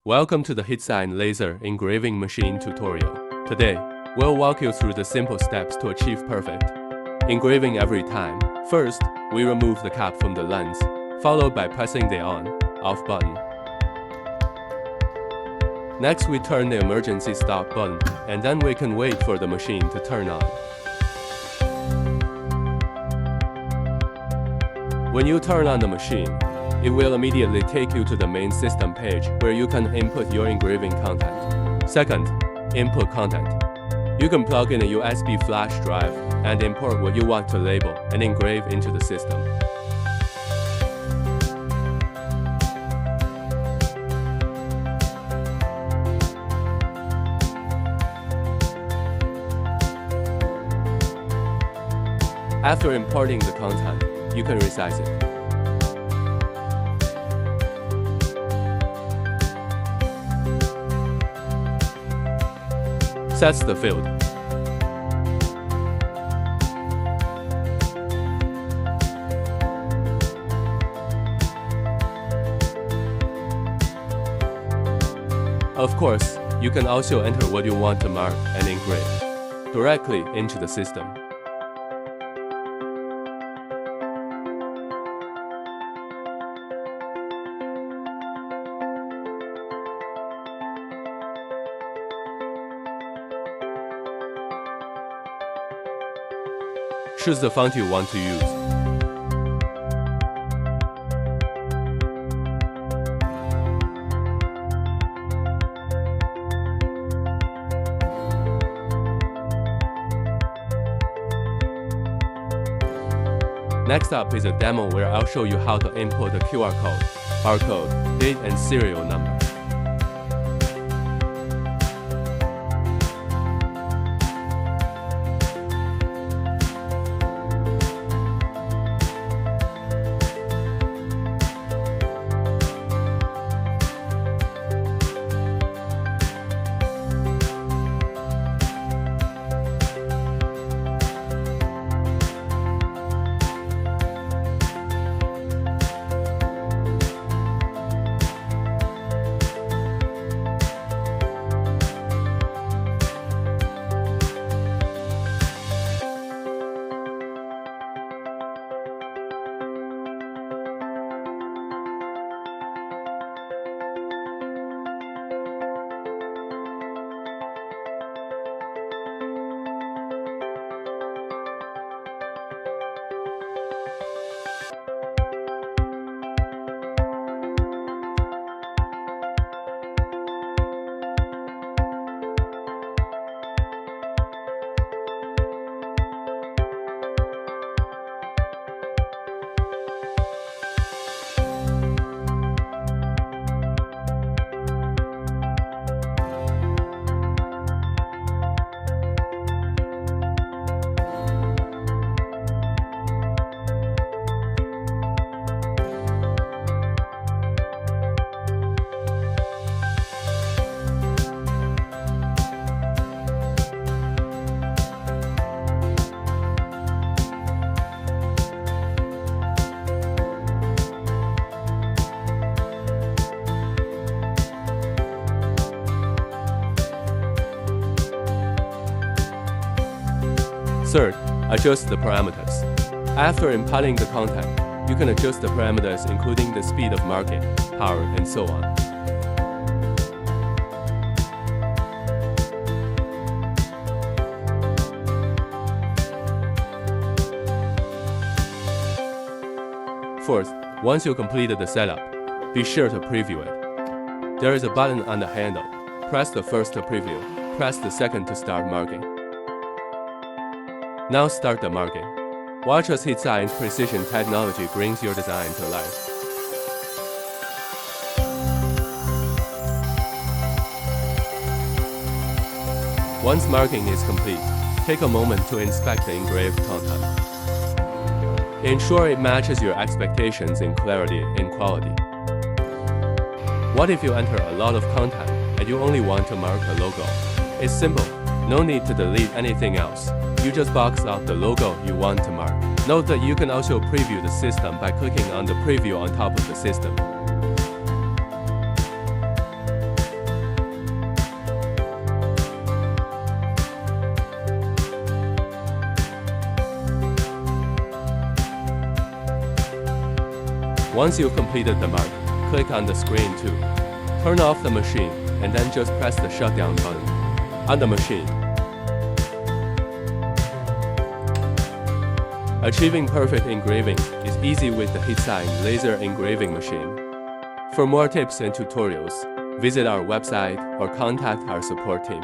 Welcome to the HeatSign laser engraving machine tutorial. Today, we'll walk you through the simple steps to achieve perfect engraving every time. First, we remove the cap from the lens, followed by pressing the on/off button. Next, we turn the emergency stop button, and then we can wait for the machine to turn on. When you turn on the machine, it will immediately take you to the main system page where you can input your engraving content. Second, input content. You can plug in a USB flash drive and import what you want to label and engrave into the system. After importing the content, you can resize it. Sets the field. Of course, you can also enter what you want to mark and engrave directly into the system. Choose the font you want to use. Next up is a demo where I'll show you how to input a QR code, barcode, date, and serial number. Third, adjust the parameters. After inputting the content, you can adjust the parameters including the speed of marking, power, and so on. Fourth, once you completed the setup, be sure to preview it. There is a button on the handle. Press the first to preview, press the second to start marking. Now start the marking. Watch as HeatSign's precision technology brings your design to life. Once marking is complete, take a moment to inspect the engraved content. Ensure it matches your expectations in clarity and quality. What if you enter a lot of content and you only want to mark a logo? It's simple. No need to delete anything else. You just box out the logo you want to mark. Note that you can also preview the system by clicking on the preview on top of the system. Once you've completed the mark, click on the screen to turn off the machine and then just press the shutdown button on the machine. Achieving perfect engraving is easy with the HeatSign laser engraving machine. For more tips and tutorials, visit our website or contact our support team.